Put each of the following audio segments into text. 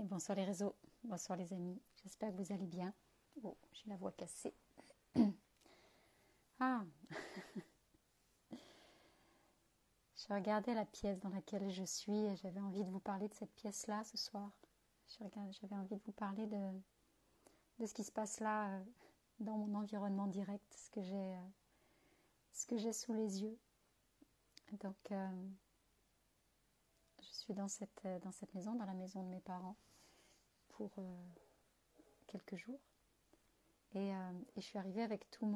Et bonsoir les réseaux, bonsoir les amis, j'espère que vous allez bien. Oh, j'ai la voix cassée. Ah, je regardais la pièce dans laquelle je suis et j'avais envie de vous parler de cette pièce-là ce soir. J'avais envie de vous parler de ce qui se passe là dans mon environnement direct, ce que j'ai sous les yeux. Donc, je suis dans cette maison, dans la maison de mes parents, pour quelques jours. Et je suis arrivée avec tout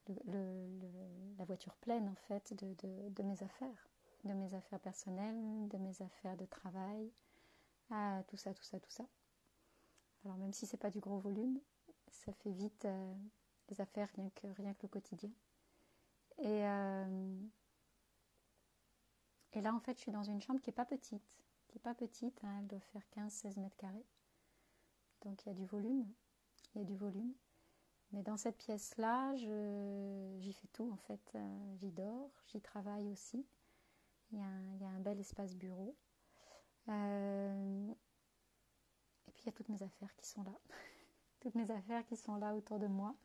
la voiture pleine en fait de mes affaires personnelles, de mes affaires de travail, tout ça. Alors même si c'est pas du gros volume, ça fait vite les affaires rien que le quotidien. Et là en fait je suis dans une chambre qui est pas petite, hein, elle doit faire 15-16 mètres carrés. Donc il y a du volume. Mais dans cette pièce-là, j'y fais tout en fait. J'y dors, j'y travaille aussi. Il y a un bel espace bureau. Et puis il y a toutes mes affaires qui sont là. Toutes mes affaires qui sont là autour de moi.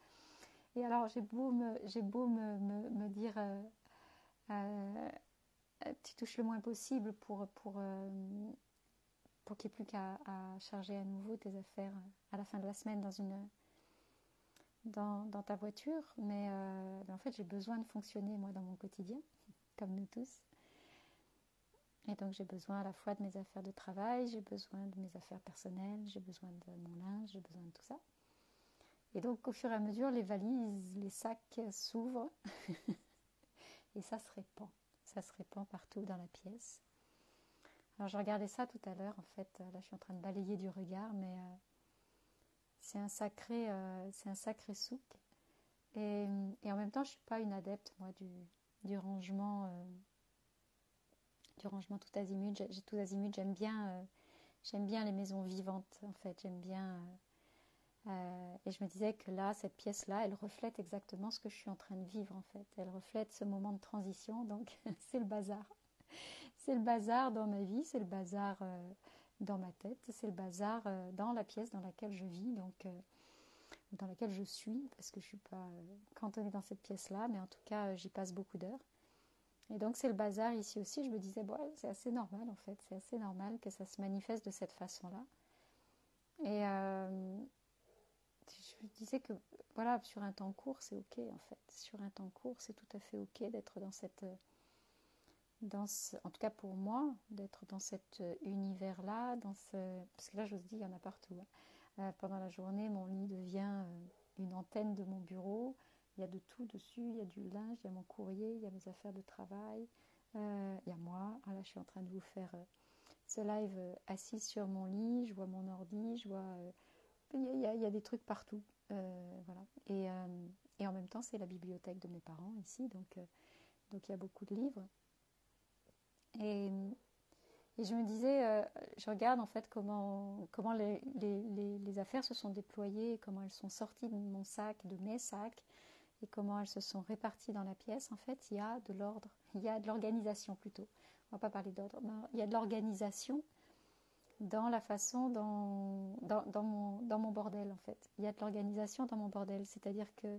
Et alors j'ai beau me dire tu touches le moins possible pour qu'il n'y ait plus qu'à charger à nouveau tes affaires à la fin de la semaine dans ta voiture, mais en fait j'ai besoin de fonctionner moi dans mon quotidien, comme nous tous. Et donc j'ai besoin à la fois de mes affaires de travail, j'ai besoin de mes affaires personnelles, j'ai besoin de mon linge, j'ai besoin de tout ça. Et donc au fur et à mesure, les valises, les sacs s'ouvrent et ça se répand partout dans la pièce. Alors je regardais ça tout à l'heure, en fait, là je suis en train de balayer du regard, mais c'est un sacré souk. Et en même temps, je ne suis pas une adepte, moi, du rangement, tout azimut. J'ai tout azimut, j'aime bien les maisons vivantes, en fait. J'aime bien. Et je me disais que là, cette pièce-là, elle reflète exactement ce que je suis en train de vivre, en fait. Elle reflète ce moment de transition, donc c'est le bazar. C'est le bazar dans ma vie, c'est le bazar dans ma tête, c'est le bazar dans la pièce dans laquelle je vis, donc dans laquelle je suis, parce que je ne suis pas cantonnée dans cette pièce-là, mais en tout cas, j'y passe beaucoup d'heures. Et donc, c'est le bazar ici aussi. Je me disais, bon, c'est assez normal, en fait. C'est assez normal que ça se manifeste de cette façon-là. Et je me disais que, voilà, sur un temps court, c'est OK, en fait. Sur un temps court, c'est tout à fait OK d'être en tout cas pour moi, d'être dans cet univers-là, parce que là, je vous dis, il y en a partout, hein. Pendant la journée, mon lit devient une antenne de mon bureau. Il y a de tout dessus. Il y a du linge, il y a mon courrier, il y a mes affaires de travail. Il y a moi. Ah, là, je suis en train de vous faire ce live assise sur mon lit. Je vois mon ordi. Je vois. Il y a des trucs partout. Voilà. Et en même temps, c'est la bibliothèque de mes parents ici. Donc il y a beaucoup de livres. Et je me disais, je regarde en fait comment les affaires se sont déployées, comment elles sont sorties de mon sac, de mes sacs, et comment elles se sont réparties dans la pièce. En fait, il y a de l'ordre, il y a de l'organisation plutôt. On ne va pas parler d'ordre, mais il y a de l'organisation dans la façon dans mon bordel en fait. Il y a de l'organisation dans mon bordel, c'est-à-dire que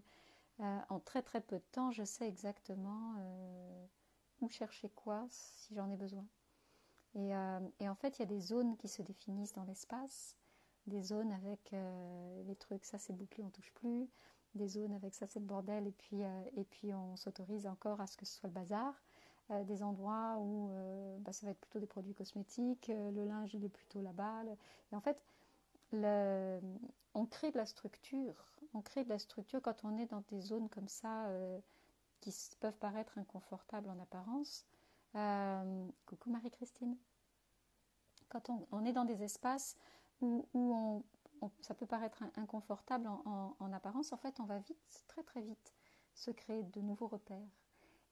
en très très peu de temps, je sais exactement où chercher quoi si j'en ai besoin. Et en fait, il y a des zones qui se définissent dans l'espace, des zones avec les trucs, ça c'est bouclé, on touche plus, des zones avec ça c'est le bordel, et puis on s'autorise encore à ce que ce soit le bazar, des endroits où ça va être plutôt des produits cosmétiques, le linge il est plutôt là-bas. Et en fait, on crée de la structure, quand on est dans des zones comme ça qui peuvent paraître inconfortables en apparence. Coucou Marie-Christine. Quand on est dans des espaces où ça peut paraître inconfortable en apparence, en fait, on va vite, très très vite, se créer de nouveaux repères.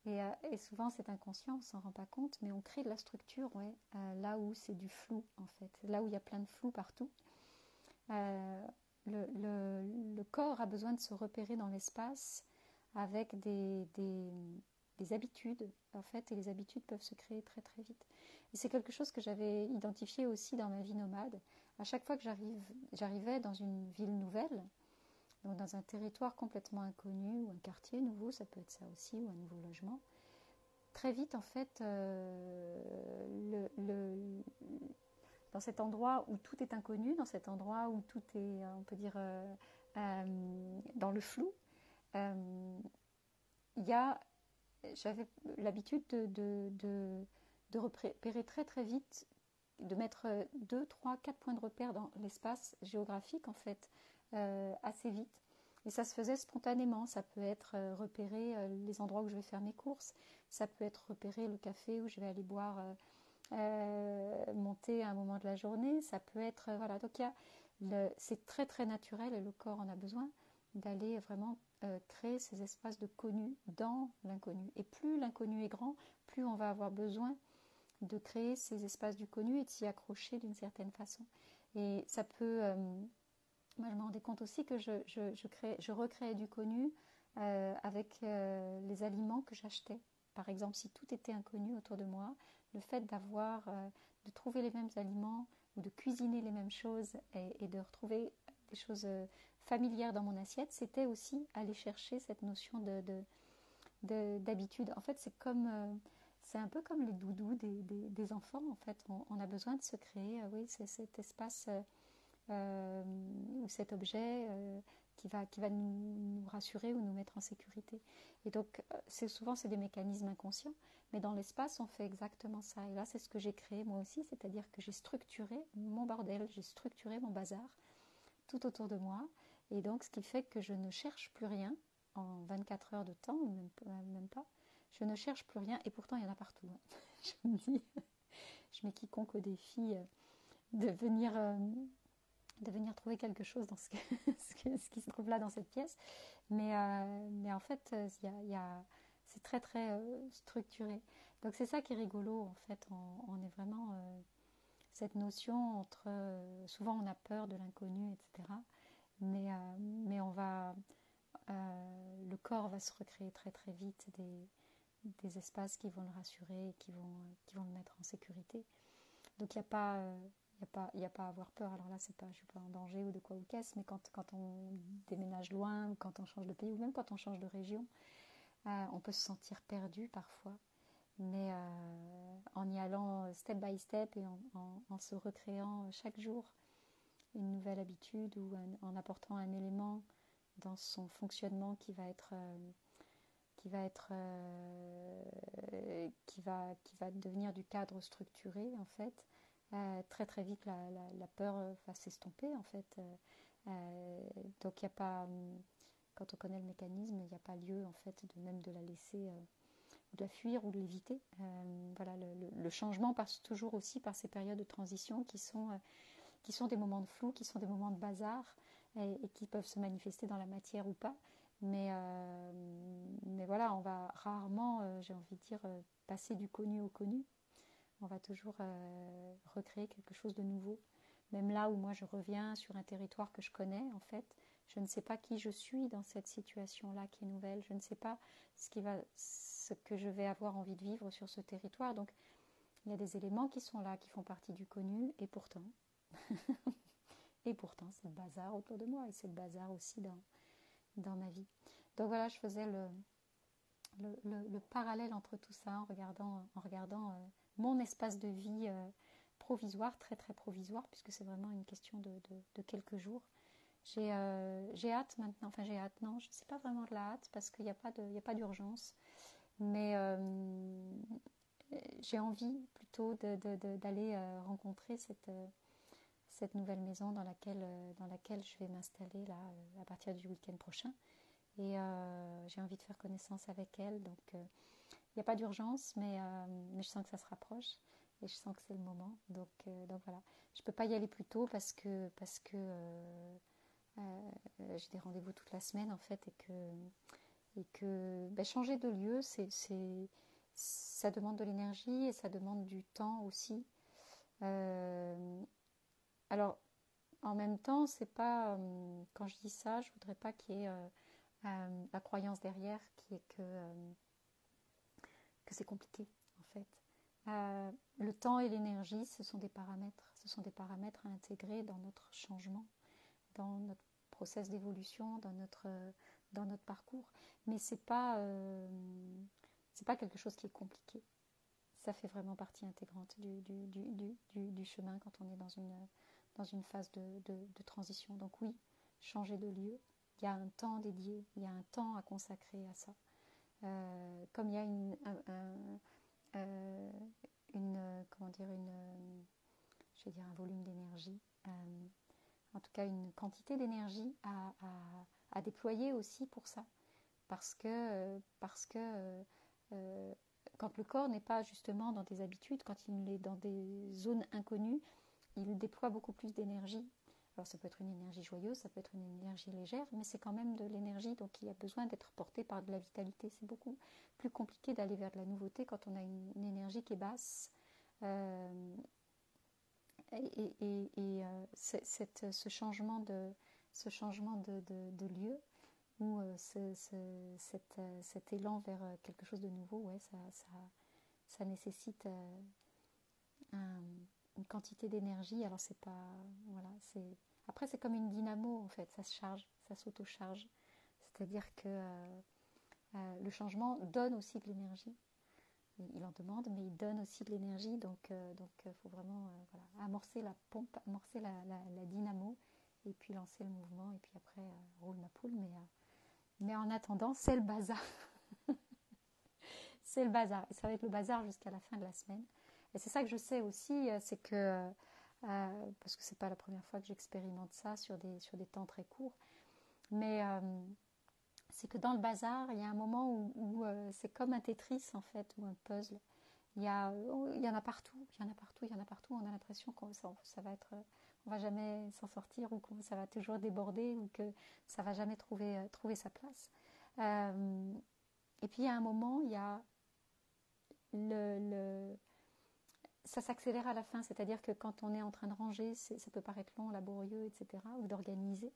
Et souvent, c'est inconscient, on ne s'en rend pas compte, mais on crée de la structure, ouais, là où c'est du flou, en fait, là où il y a plein de flou partout. Euh, le corps a besoin de se repérer dans l'espace avec des des habitudes, en fait, et les habitudes peuvent se créer très très vite. Et c'est quelque chose que j'avais identifié aussi dans ma vie nomade. À chaque fois que j'arrivais dans une ville nouvelle, donc dans un territoire complètement inconnu ou un quartier nouveau, ça peut être ça aussi, ou un nouveau logement, très vite, en fait, dans cet endroit où tout est inconnu, dans cet endroit où tout est, on peut dire, dans le flou, euh, j'avais l'habitude de repérer très très vite, de mettre 2, 3, 4 points de repère dans l'espace géographique, en fait, assez vite. Et ça se faisait spontanément. Ça peut être repérer les endroits où je vais faire mes courses. Ça peut être repérer le café où je vais aller boire, monter à un moment de la journée. Ça peut être... voilà. Donc c'est très très naturel et le corps en a besoin d'aller vraiment créer ces espaces de connu dans l'inconnu. Et plus l'inconnu est grand, plus on va avoir besoin de créer ces espaces du connu et de s'y accrocher d'une certaine façon. Et ça peut... moi, je me rendais compte aussi que je recréais du connu avec les aliments que j'achetais. Par exemple, si tout était inconnu autour de moi, le fait de trouver les mêmes aliments ou de cuisiner les mêmes choses et de retrouver des choses familières dans mon assiette, c'était aussi aller chercher cette notion d'habitude. En fait, c'est un peu comme les doudous des enfants. En fait, on a besoin de se créer, oui, c'est cet espace ou cet objet qui va nous rassurer ou nous mettre en sécurité. Et donc, c'est des mécanismes inconscients, mais dans l'espace, on fait exactement ça. Et là, c'est ce que j'ai créé moi aussi, c'est-à-dire que j'ai structuré mon bordel, j'ai structuré mon bazar tout autour de moi. Et donc, ce qui fait que je ne cherche plus rien en 24 heures de temps, ou même pas. Je ne cherche plus rien, et pourtant, il y en a partout. Je me dis, je mets quiconque au défi de venir trouver quelque chose dans ce qui se trouve là dans cette pièce. Mais en fait, c'est très très structuré. Donc c'est ça qui est rigolo en fait. On est vraiment cette notion entre... souvent on a peur de l'inconnu, etc. Mais le corps va se recréer très très vite des espaces qui vont le rassurer et qui vont le mettre en sécurité. Donc il n'y a pas... il y a pas à avoir peur. Alors là, je ne suis pas en danger ou de quoi ou qu'est-ce, mais quand on déménage loin, ou quand on change de pays, ou même quand on change de région, on peut se sentir perdu parfois. Mais en y allant step by step et en se recréant chaque jour une nouvelle habitude ou en apportant un élément dans son fonctionnement qui va devenir du cadre structuré en fait, très très vite la peur va s'estomper en fait. Donc il n'y a pas, quand on connaît le mécanisme, il n'y a pas lieu en fait de la laisser, de la fuir ou de l'éviter. Voilà, le changement passe toujours aussi par ces périodes de transition qui sont des moments de flou, qui sont des moments de bazar et qui peuvent se manifester dans la matière ou pas. Mais voilà, on va rarement, j'ai envie de dire, passer du connu au connu. On va toujours recréer quelque chose de nouveau. Même là où moi je reviens sur un territoire que je connais, en fait, je ne sais pas qui je suis dans cette situation-là qui est nouvelle. Je ne sais pas ce que je vais avoir envie de vivre sur ce territoire. Donc, il y a des éléments qui sont là, qui font partie du connu, et pourtant, c'est le bazar autour de moi, et c'est le bazar aussi dans ma vie. Donc voilà, je faisais le parallèle entre tout ça en regardant mon espace de vie provisoire, très très provisoire, puisque c'est vraiment une question de quelques jours. J'ai hâte maintenant, enfin j'ai hâte, non, je ne sais pas vraiment de la hâte parce qu'il n'y a pas d'urgence, mais j'ai envie plutôt d'aller rencontrer cette nouvelle maison dans laquelle je vais m'installer là à partir du week-end prochain. Et j'ai envie de faire connaissance avec elle. Donc, il n'y a pas d'urgence, mais je sens que ça se rapproche. Et je sens que c'est le moment. Donc voilà. Je ne peux pas y aller plus tôt parce que j'ai des rendez-vous toute la semaine, en fait. Et que changer de lieu, ça demande de l'énergie et ça demande du temps aussi. Alors, en même temps, c'est pas... quand je dis ça, je voudrais pas qu'il y ait... la croyance derrière qui est que que c'est compliqué en fait. Le temps et l'énergie, ce sont des paramètres à intégrer dans notre changement, dans notre process d'évolution, dans notre parcours. Mais c'est pas quelque chose qui est compliqué. Ça fait vraiment partie intégrante du chemin quand on est dans une phase de transition. Donc oui, changer de lieu, il y a un temps dédié, il y a un temps à consacrer à ça. Comme il y a un volume d'énergie, en tout cas une quantité d'énergie à déployer aussi pour ça. Parce que quand le corps n'est pas justement dans des habitudes, quand il est dans des zones inconnues, il déploie beaucoup plus d'énergie. Alors ça peut être une énergie joyeuse, ça peut être une énergie légère, mais c'est quand même de l'énergie, donc il y a besoin d'être porté par de la vitalité. C'est beaucoup plus compliqué d'aller vers de la nouveauté quand on a une énergie qui est basse. Ce changement de lieu, ou cet élan vers quelque chose de nouveau, ouais, ça nécessite une quantité d'énergie. Alors c'est pas, voilà, après c'est comme une dynamo en fait, ça se charge, ça s'auto-charge. C'est-à-dire que le changement donne aussi de l'énergie. Il en demande, mais il donne aussi de l'énergie, donc faut vraiment amorcer la pompe, amorcer la dynamo, et puis lancer le mouvement, et puis après roule ma poule. Mais en attendant, c'est le bazar. C'est le bazar. Et ça va être le bazar jusqu'à la fin de la semaine. Et c'est ça que je sais aussi, c'est que, parce que c'est pas la première fois que j'expérimente ça sur des temps très courts, mais c'est que dans le bazar, il y a un moment où c'est comme un Tetris en fait, ou un puzzle. Il y en a partout, il y en a partout, il y en a partout. On a l'impression que ça va être, on va jamais s'en sortir, ou que ça va toujours déborder, ou que ça va jamais trouver sa place. Et puis il y a un moment, il y a ça s'accélère à la fin, c'est-à-dire que quand on est en train de ranger, ça peut paraître long, laborieux, etc., ou d'organiser,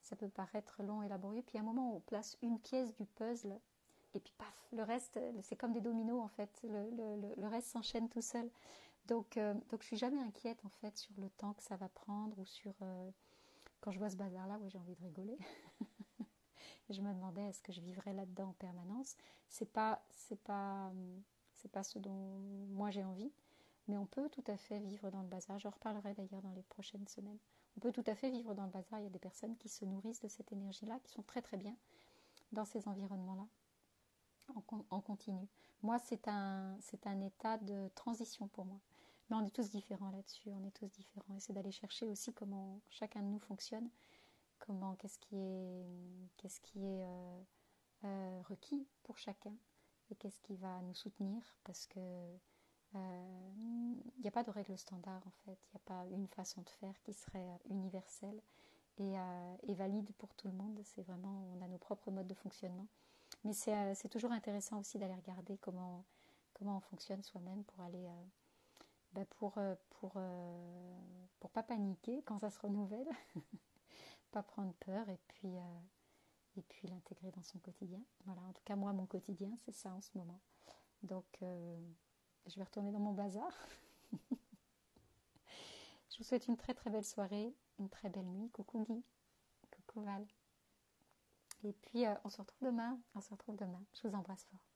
ça peut paraître long et laborieux. Puis à un moment, on place une pièce du puzzle, et puis paf, le reste, c'est comme des dominos en fait, le reste s'enchaîne tout seul. Donc je suis jamais inquiète en fait sur le temps que ça va prendre, ou sur quand je vois ce bazar-là, ouais, j'ai envie de rigoler. Je me demandais, est-ce que je vivrais là-dedans en permanence? C'est pas ce dont moi j'ai envie, mais on peut tout à fait vivre dans le bazar. Je reparlerai d'ailleurs dans les prochaines semaines. On peut tout à fait vivre dans le bazar. Il y a des personnes qui se nourrissent de cette énergie-là, qui sont très très bien dans ces environnements-là, en continu. Moi, c'est un état de transition pour moi. Mais on est tous différents là-dessus, on est tous différents. Et c'est d'aller chercher aussi comment chacun de nous fonctionne, qu'est-ce qui est requis pour chacun, et qu'est-ce qui va nous soutenir, parce que il n'y a pas de règle standard en fait, il n'y a pas une façon de faire qui serait universelle et valide pour tout le monde. C'est vraiment, on a nos propres modes de fonctionnement, mais c'est toujours intéressant aussi d'aller regarder comment on fonctionne soi-même, pour aller pour pas paniquer quand ça se renouvelle, pas prendre peur, et puis l'intégrer dans son quotidien. Voilà, en tout cas moi, mon quotidien, c'est ça en ce moment. Donc je vais retourner dans mon bazar. Je vous souhaite une très très belle soirée, une très belle nuit. Coucou Guy, coucou Val. Et puis on se retrouve demain. Je vous embrasse fort.